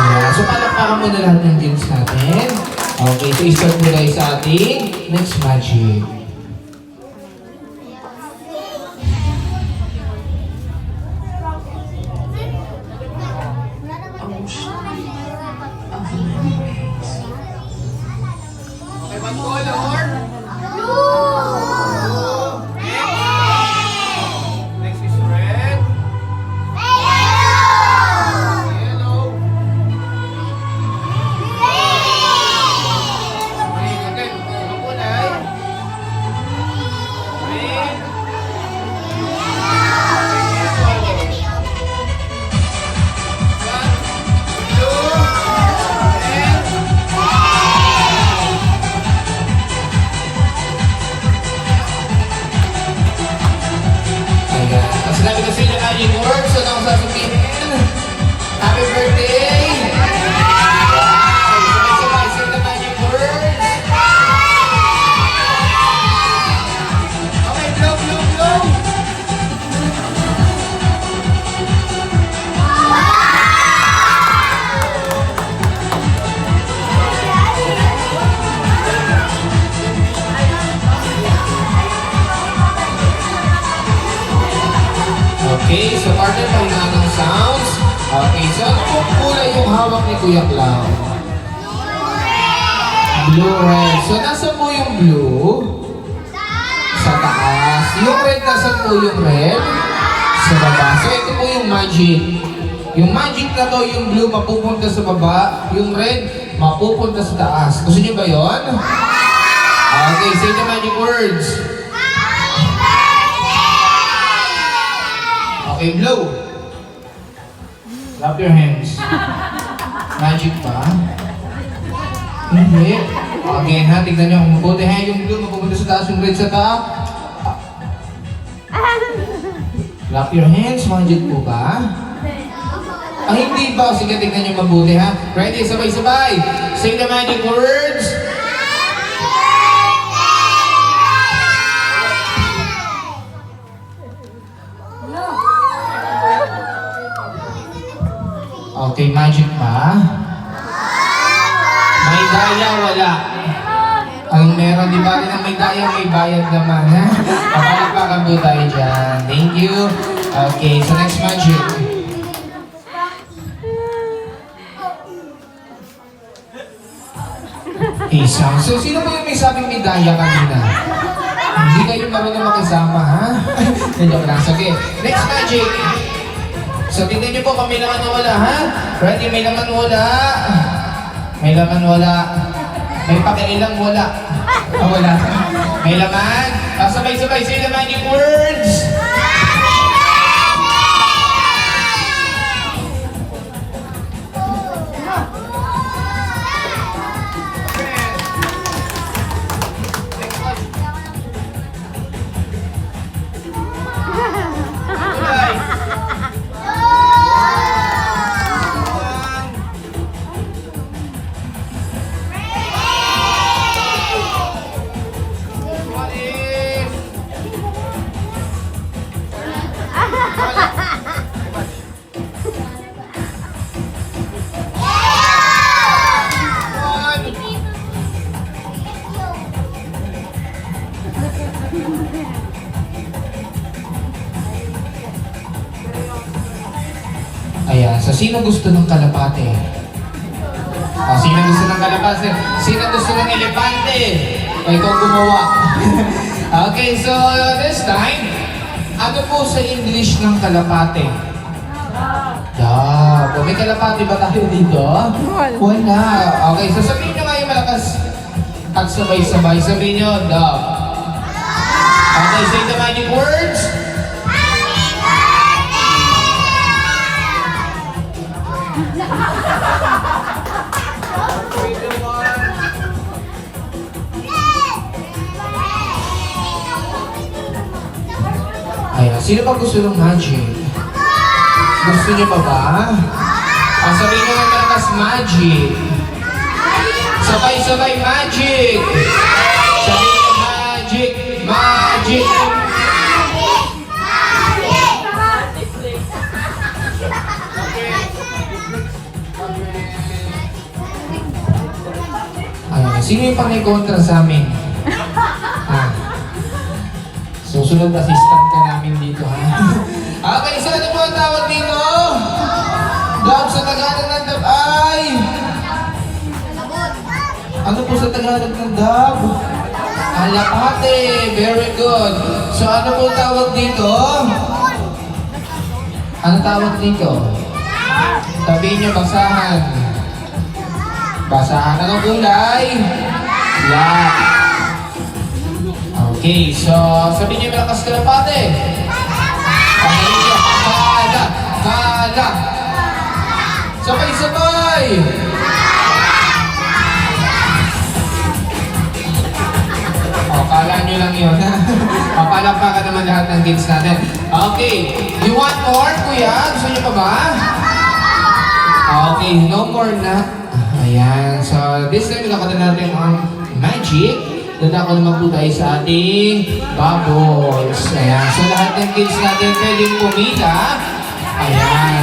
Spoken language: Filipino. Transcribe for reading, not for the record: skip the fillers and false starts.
Ayan. So, palakpakan mo na lahat ng games natin. Okay, so start mo guys sa ating next magic. Okay, what color? Next is red. Yellow. Green. Okay, ano kulay? Green. Ayan. Tapos sinabi ko sa inyo magic words. So, nang sasabihin, happy birthday! Wow! Sabay-sabay sa the magic words. Okay, blow, blow, blow. Okay, so partner pa ng sounds. Okay, so ano pong kulay yung hawak ni Kuya Clown? Blue, red. So nasa po yung blue? Sa taas. Yung red, nasa po yung red? Sa baba. So ito po yung magic. Yung magic na to, yung blue mapupunta sa baba, yung red mapupunta sa taas. Gusto niyo ba yon? Okay, say the magic words. Okay, blow. Clap your hands. Magic pa? Hindi. Okay ha, tignan nyo. Mabuti ha, yung blue mapupunta sa taas, yung red sa taas. Clap your hands. Magic po ba? Ah, hindi ba? Sige, tignan nyo mabuti ha. Ready? Sabay-sabay. Say the magic words. Okay, magic pa? May daya, wala. Ang meron, di ba rin ang may daya, may bayad naman, ha? Kapalakpakan po tayo dyan. Thank you. Okay, so next magic. Okay, so sino ba yung may sabing may daya kanina? Hindi kayo marunong makisama, ha? Joke lang. Sige, next magic. So, tignan niyo po kung may laman o wala, ha? Ready? May laman o wala? May laman o wala? May pakiilang wala? Ah, wala. May laman? Sabay-sabay, say the magic words! Ayan, so sino gusto ng kalapate? O, sino gusto ng kalapate? Sino gusto ng elepante? O, ikaw gumawa. Okay, so this time, ano po sa English ng kalapate? Dog. May kalapate ba tayo dito? Wala. Okay, so sabihin nyo nga yung malakas at sabay-sabay. Sabihin nyo, dog. Okay, say the magic words. Ayan, sino ba gusto ng magic? Gusto niyo pa ba? Sabihin nyo nga malakas magic. Sabay-sabay magic. Sabihin nyo magic, magic. Sino yung pang-kontra sa amin? Ah. Susunod assistant ka namin dito, ha? Okay, so ano po ang tawag dito? Love sa Tagalog ng dab ay... Ano po sa Tagalog ng dab? Alapate. Very good. So ano po tawag dito? Ano tawag dito? Sabihin niyo, basahan. Basahan. Anong kulay? Black. Okay, so sabihin niyo, malakas ka na pate. Sabihin niyo, kala, kala. Sabay-sabay. O, kala nyo lang yun. Papalakpakan naman lahat ng kids natin. Okay, you want more, kuya? Gusto nyo pa ba? Okay, no more na. Ayan, so this time nakita natin ang magic. Dadako naman po tayo sa ating bubbles. Ayan, so lahat ng kids natin pwedeng pumila. Ayan.